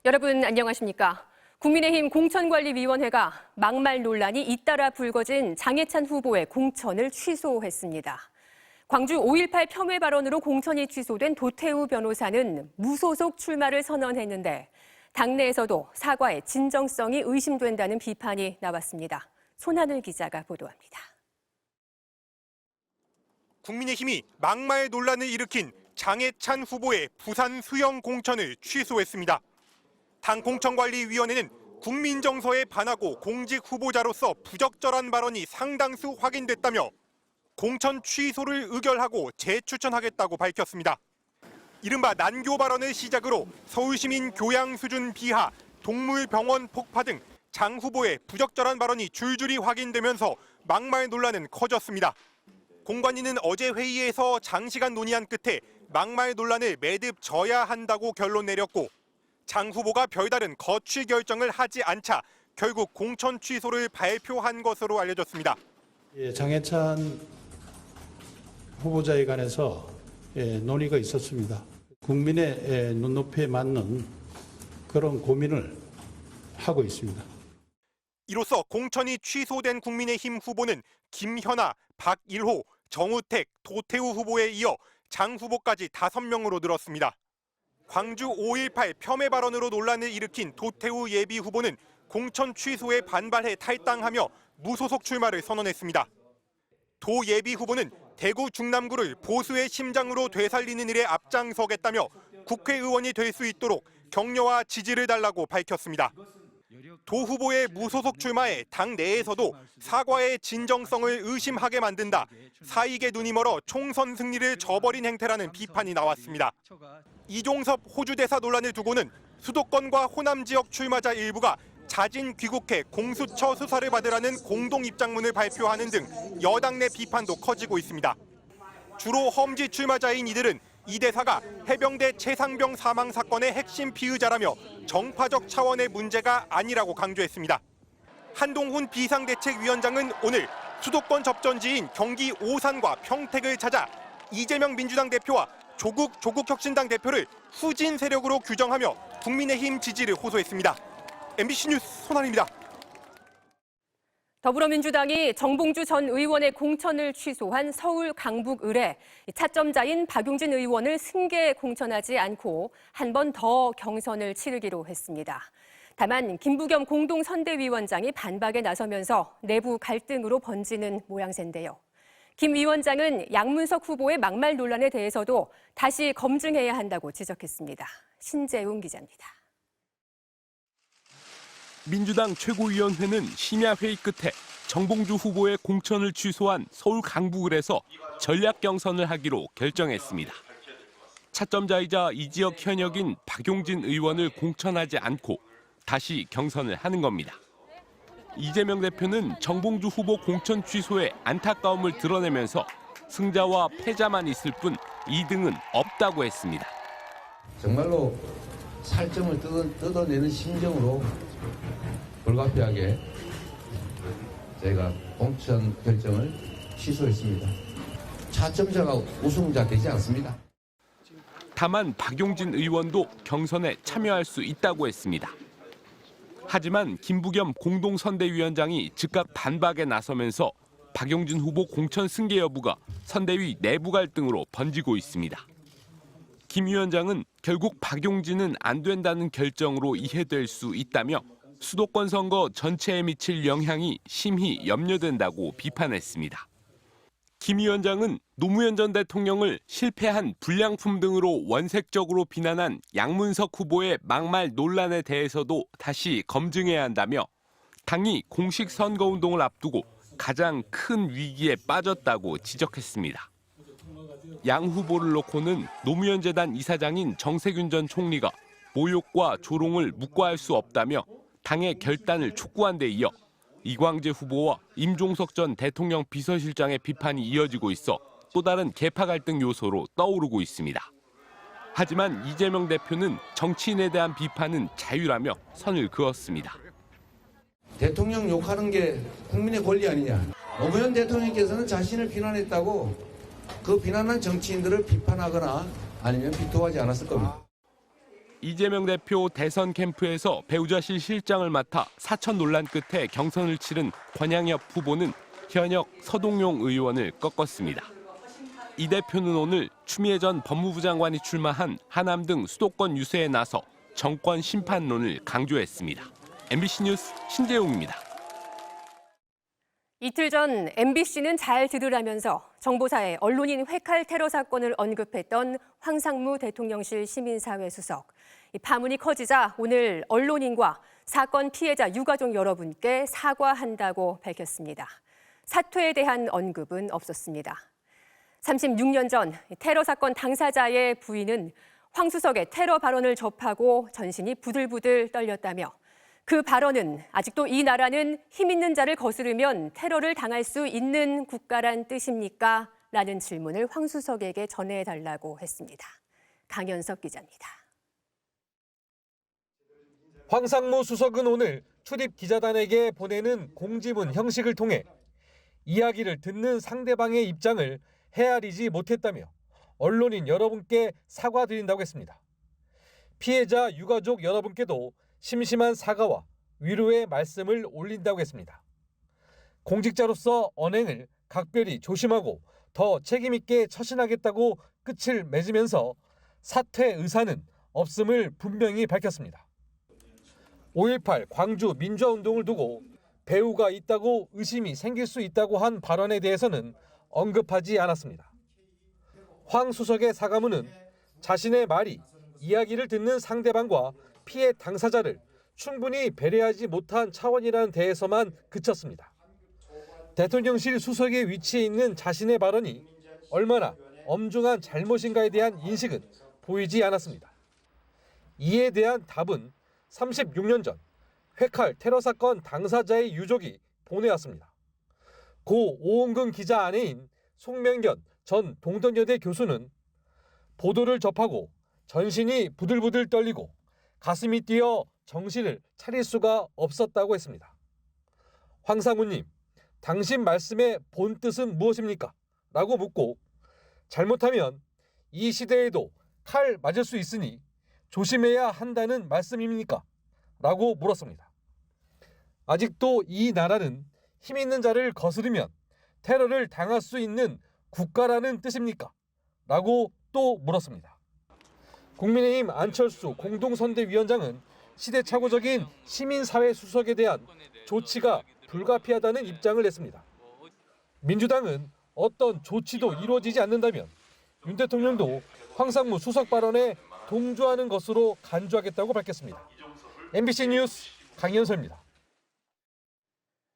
여러분 안녕하십니까? 국민의힘 공천관리위원회가 막말 논란이 잇따라 불거진 장해찬 후보의 공천을 취소했습니다. 광주 5.18 폄훼 발언으로 공천이 취소된 도태우 변호사는 무소속 출마를 선언했는데 당내에서도 사과의 진정성이 의심된다는 비판이 나왔습니다. 손하늘 기자가 보도합니다. 국민의힘이 막말 논란을 일으킨 장해찬 후보의 부산 수영 공천을 취소했습니다. 당 공천관리위원회는 국민 정서에 반하고 공직 후보자로서 부적절한 발언이 상당수 확인됐다며 공천 취소를 의결하고 재추천하겠다고 밝혔습니다. 이른바 난교 발언을 시작으로 서울시민 교양 수준 비하, 동물병원 폭파 등 장 후보의 부적절한 발언이 줄줄이 확인되면서 막말 논란은 커졌습니다. 공관위는 어제 회의에서 장시간 논의한 끝에 막말 논란을 매듭 져야 한다고 결론 내렸고 장 후보가 별다른 거취 결정을 하지 않자 결국 공천 취소를 발표한 것으로 알려졌습니다. 장해찬 후보자에 관해서 논의가 있었습니다. 국민의 눈높이에 맞는 그런 고민을 하고 있습니다. 이로써 공천이 취소된 국민의힘 후보는 김현아, 박일호, 정우택, 도태우 후보에 이어 장 후보까지 5명으로 늘었습니다. 광주 5.18 폄훼 발언으로 논란을 일으킨 도태우 예비 후보는 공천 취소에 반발해 탈당하며 무소속 출마를 선언했습니다. 도 예비 후보는 대구 중남구를 보수의 심장으로 되살리는 일에 앞장서겠다며 국회의원이 될 수 있도록 격려와 지지를 달라고 밝혔습니다. 도 후보의 무소속 출마에 당 내에서도 사과의 진정성을 의심하게 만든다, 사익에 눈이 멀어 총선 승리를 저버린 행태라는 비판이 나왔습니다. 이종섭 호주 대사 논란을 두고는 수도권과 호남 지역 출마자 일부가 자진 귀국해 공수처 수사를 받으라는 공동 입장문을 발표하는 등 여당 내 비판도 커지고 있습니다. 주로 험지 출마자인 이들은 이 대사가 해병대 최상병 사망 사건의 핵심 피의자라며 정파적 차원의 문제가 아니라고 강조했습니다. 한동훈 비상대책위원장은 오늘 수도권 접전지인 경기 오산과 평택을 찾아 이재명 민주당 대표와 조국 혁신당 대표를 후진 세력으로 규정하며 국민의힘 지지를 호소했습니다. MBC 뉴스 손한입니다. 더불어민주당이 정봉주 전 의원의 공천을 취소한 서울 강북을에 차점자인 박용진 의원을 승계 공천하지 않고 한 번 더 경선을 치르기로 했습니다. 다만 김부겸 공동선대위원장이 반박에 나서면서 내부 갈등으로 번지는 모양새인데요. 김 위원장은 양문석 후보의 막말 논란에 대해서도 다시 검증해야 한다고 지적했습니다. 신재웅 기자입니다. 민주당 최고위원회는 심야 회의 끝에 정봉주 후보의 공천을 취소한 서울 강북을에서 전략 경선을 하기로 결정했습니다. 차점자이자 이 지역 현역인 박용진 의원을 공천하지 않고 다시 경선을 하는 겁니다. 이재명 대표는 정봉주 후보 공천 취소에 안타까움을 드러내면서 승자와 패자만 있을 뿐 2등은 없다고 했습니다. 정말로 살점을 뜯어내는 심정으로 불가피하게 저희가 공천 결정을 취소했습니다. 차점자가 우승자 되지 않습니다. 다만 박용진 의원도 경선에 참여할 수 있다고 했습니다. 하지만 김부겸 공동선대위원장이 즉각 반박에 나서면서 박용진 후보 공천 승계 여부가 선대위 내부 갈등으로 번지고 있습니다. 김 위원장은 결국 박용진은 안 된다는 결정으로 이해될 수 있다며 수도권 선거 전체에 미칠 영향이 심히 염려된다고 비판했습니다. 김 위원장은 노무현 전 대통령을 실패한 불량품 등으로 원색적으로 비난한 양문석 후보의 막말 논란에 대해서도 다시 검증해야 한다며 당이 공식 선거운동을 앞두고 가장 큰 위기에 빠졌다고 지적했습니다. 양 후보를 놓고는 노무현 재단 이사장인 정세균 전 총리가 모욕과 조롱을 묵과할 수 없다며 당의 결단을 촉구한 데 이어 이광재 후보와 임종석 전 대통령 비서실장의 비판이 이어지고 있어 또 다른 계파 갈등 요소로 떠오르고 있습니다. 하지만 이재명 대표는 정치인에 대한 비판은 자유라며 선을 그었습니다. 대통령 욕하는 게 국민의 권리 아니냐. 노무현 대통령께서는 자신을 비난했다고 그 비난한 정치인들을 비판하거나 아니면 비토하지 않았을 겁니다. 이재명 대표 대선 캠프에서 배우자실 실장을 맡아 사천 논란 끝에 경선을 치른 권양엽 후보는 현역 서동용 의원을 꺾었습니다. 이 대표는 오늘 추미애 전 법무부 장관이 출마한 하남 등 수도권 유세에 나서 정권 심판론을 강조했습니다. MBC 뉴스 신재용입니다. 이틀 전 MBC는 잘 들으라면서 정보사에 언론인 회칼 테러 사건을 언급했던 황상무 대통령실 시민사회 수석. 파문이 커지자 오늘 언론인과 사건 피해자 유가족 여러분께 사과한다고 밝혔습니다. 사퇴에 대한 언급은 없었습니다. 36년 전 테러 사건 당사자의 부인은 황 수석의 테러 발언을 접하고 전신이 부들부들 떨렸다며 그 발언은 아직도 이 나라는 힘 있는 자를 거스르면 테러를 당할 수 있는 국가란 뜻입니까? 라는 질문을 황 수석에게 전해달라고 했습니다. 강현석 기자입니다. 황상무 수석은 오늘 출입 기자단에게 보내는 공지문 형식을 통해 이야기를 듣는 상대방의 입장을 헤아리지 못했다며 언론인 여러분께 사과드린다고 했습니다. 피해자 유가족 여러분께도 심심한 사과와 위로의 말씀을 올린다고 했습니다. 공직자로서 언행을 각별히 조심하고 더 책임 있게 처신하겠다고 끝을 맺으면서 사퇴 의사는 없음을 분명히 밝혔습니다. 5.18 광주 민주화운동을 두고 배후가 있다고 의심이 생길 수 있다고 한 발언에 대해서는 언급하지 않았습니다. 황 수석의 사과문은 자신의 말이 이야기를 듣는 상대방과 피해 당사자를 충분히 배려하지 못한 차원이라는 데에서만 그쳤습니다. 대통령실 수석의 위치에 있는 자신의 발언이 얼마나 엄중한 잘못인가에 대한 인식은 보이지 않았습니다. 이에 대한 답은 36년 전 회칼 테러 사건 당사자의 유족이 보내왔습니다. 고 오은근 기자 아내인 송명견 전 동덕여대 교수는 보도를 접하고 전신이 부들부들 떨리고 가슴이 뛰어 정신을 차릴 수가 없었다고 했습니다. 황상무님, 당신 말씀의 본 뜻은 무엇입니까? 라고 묻고 잘못하면 이 시대에도 칼 맞을 수 있으니 조심해야 한다는 말씀입니까? 라고 물었습니다. 아직도 이 나라는 힘 있는 자를 거스르면 테러를 당할 수 있는 국가라는 뜻입니까? 라고 또 물었습니다. 국민의힘 안철수 공동선대위원장은 시대착오적인 시민사회 수석에 대한 조치가 불가피하다는 입장을 냈습니다. 민주당은 어떤 조치도 이루어지지 않는다면 윤 대통령도 황상무 수석 발언에 동조하는 것으로 간주하겠다고 밝혔습니다. MBC 뉴스 강현서입니다.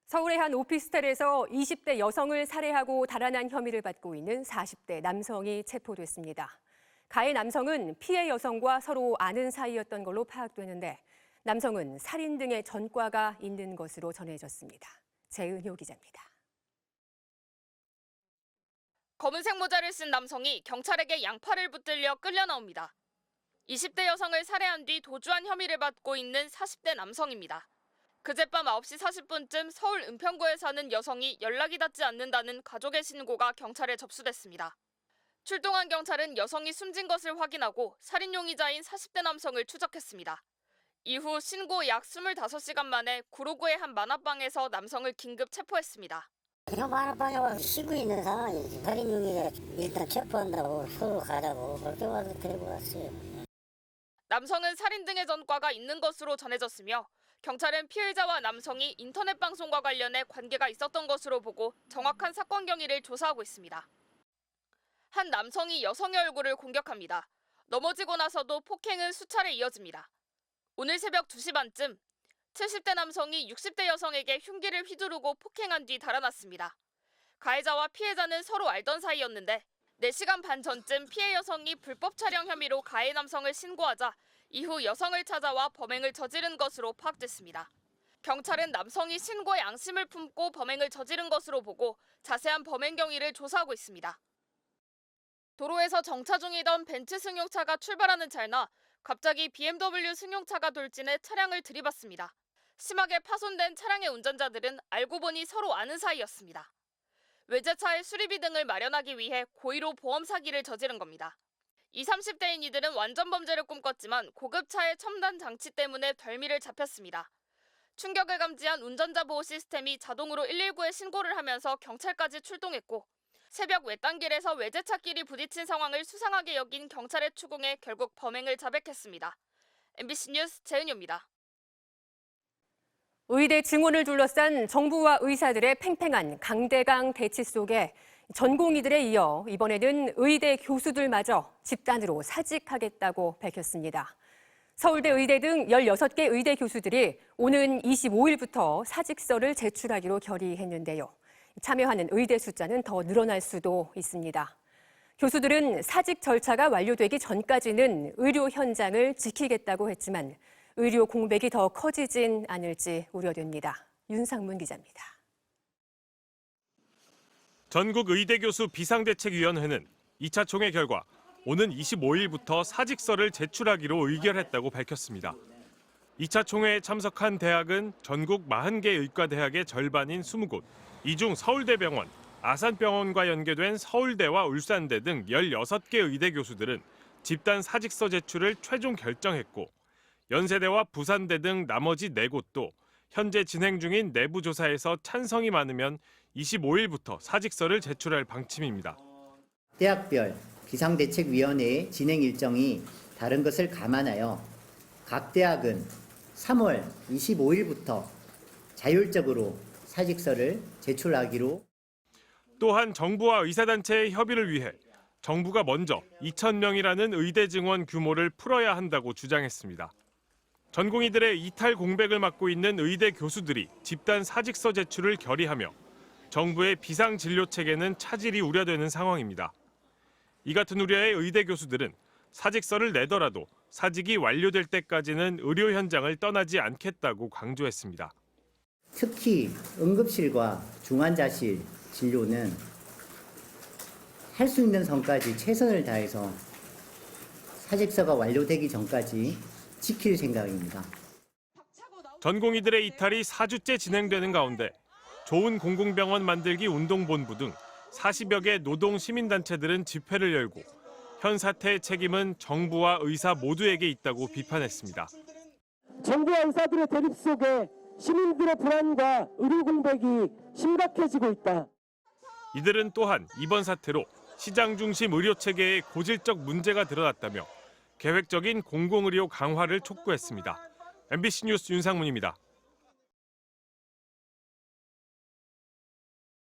서울의 한 오피스텔에서 20대 여성을 살해하고 달아난 혐의를 받고 있는 40대 남성이 체포됐습니다. 가해 남성은 피해 여성과 서로 아는 사이였던 걸로 파악되는데 남성은 살인 등의 전과가 있는 것으로 전해졌습니다. 재은효 기자입니다. 검은색 모자를 쓴 남성이 경찰에게 양팔을 붙들려 끌려 나옵니다. 20대 여성을 살해한 뒤 도주한 혐의를 받고 있는 40대 남성입니다. 그젯밤 9시 40분쯤 서울 은평구에 사는 여성이 연락이 닿지 않는다는 가족의 신고가 경찰에 접수됐습니다. 출동한 경찰은 여성이 숨진 것을 확인하고 살인 용의자인 40대 남성을 추적했습니다. 이후 신고 약 25시간 만에 구로구의 한 만화방에서 남성을 긴급 체포했습니다. 저 만화방에 와서 쉬고 있는 상황이지. 살인 용의자 일단 체포한다고 서울 가자고 그렇게 와서 데리고 왔어요. 남성은 살인 등의 전과가 있는 것으로 전해졌으며 경찰은 피해자와 남성이 인터넷 방송과 관련해 관계가 있었던 것으로 보고 정확한 사건 경위를 조사하고 있습니다. 한 남성이 여성의 얼굴을 공격합니다. 넘어지고 나서도 폭행은 수차례 이어집니다. 오늘 새벽 2시 반쯤 70대 남성이 60대 여성에게 흉기를 휘두르고 폭행한 뒤 달아났습니다. 가해자와 피해자는 서로 알던 사이였는데 4시간 반 전쯤 피해 여성이 불법 촬영 혐의로 가해 남성을 신고하자 이후 여성을 찾아와 범행을 저지른 것으로 파악됐습니다. 경찰은 남성이 신고에 앙심을 품고 범행을 저지른 것으로 보고 자세한 범행 경위를 조사하고 있습니다. 도로에서 정차 중이던 벤츠 승용차가 출발하는 찰나 갑자기 BMW 승용차가 돌진해 차량을 들이받습니다. 심하게 파손된 차량의 운전자들은 알고 보니 서로 아는 사이였습니다. 외제차의 수리비 등을 마련하기 위해 고의로 보험 사기를 저지른 겁니다. 20, 30대인 이들은 완전 범죄를 꿈꿨지만 고급차의 첨단 장치 때문에 별미를 잡혔습니다. 충격을 감지한 운전자 보호 시스템이 자동으로 119에 신고를 하면서 경찰까지 출동했고 새벽 외딴길에서 외제차끼리 부딪힌 상황을 수상하게 여긴 경찰의 추궁에 결국 범행을 자백했습니다. MBC 뉴스 재은유입니다. 의대 증원을 둘러싼 정부와 의사들의 팽팽한 강대강 대치 속에 전공의들에 이어 이번에는 의대 교수들마저 집단으로 사직하겠다고 밝혔습니다. 서울대 의대 등 16개 의대 교수들이 오는 25일부터 사직서를 제출하기로 결의했는데요. 참여하는 의대 숫자는 더 늘어날 수도 있습니다. 교수들은 사직 절차가 완료되기 전까지는 의료 현장을 지키겠다고 했지만 의료 공백이 더 커지진 않을지 우려됩니다. 윤상문 기자입니다. 전국 의대 교수 비상대책위원회는 2차 총회 결과 오는 25일부터 사직서를 제출하기로 의결했다고 밝혔습니다. 2차 총회에 참석한 대학은 전국 40개 의과대학의 절반인 20곳, 이 중 서울대병원, 아산병원과 연계된 서울대와 울산대 등 16개 의대 교수들은 집단 사직서 제출을 최종 결정했고 연세대와 부산대 등 나머지 4곳도 현재 진행 중인 내부 조사에서 찬성이 많으면 25일부터 사직서를 제출할 방침입니다. 대학별 비상대책위원회의 진행 일정이 다른 것을 감안하여 각 대학은 3월 25일부터 자율적으로 사직서를 제출하기로. 또한 정부와 의사단체의 협의를 위해 정부가 먼저 2,000명이라는 의대 증원 규모를 풀어야 한다고 주장했습니다. 전공의들의 이탈 공백을 맡고 있는 의대 교수들이 집단 사직서 제출을 결의하며 정부의 비상진료 체계는 차질이 우려되는 상황입니다. 이 같은 우려의 의대 교수들은 사직서를 내더라도 사직이 완료될 때까지는 의료 현장을 떠나지 않겠다고 강조했습니다. 특히 응급실과 중환자실 진료는 할 수 있는 선까지 최선을 다해서 사직서가 완료되기 전까지 지킬 생각입니다. 전공의들의 이탈이 4주째 진행되는 가운데 좋은 공공병원 만들기 운동본부 등 40여 개 노동 시민단체들은 집회를 열고 현 사태의 책임은 정부와 의사 모두에게 있다고 비판했습니다. 정부와 의사들의 대립 속에 시민들의 불안과 의료 공백이 심각해지고 있다. 이들은 또한 이번 사태로 시장 중심 의료 체계에 고질적 문제가 드러났다며 계획적인 공공의료 강화를 촉구했습니다. MBC 뉴스 윤상문입니다.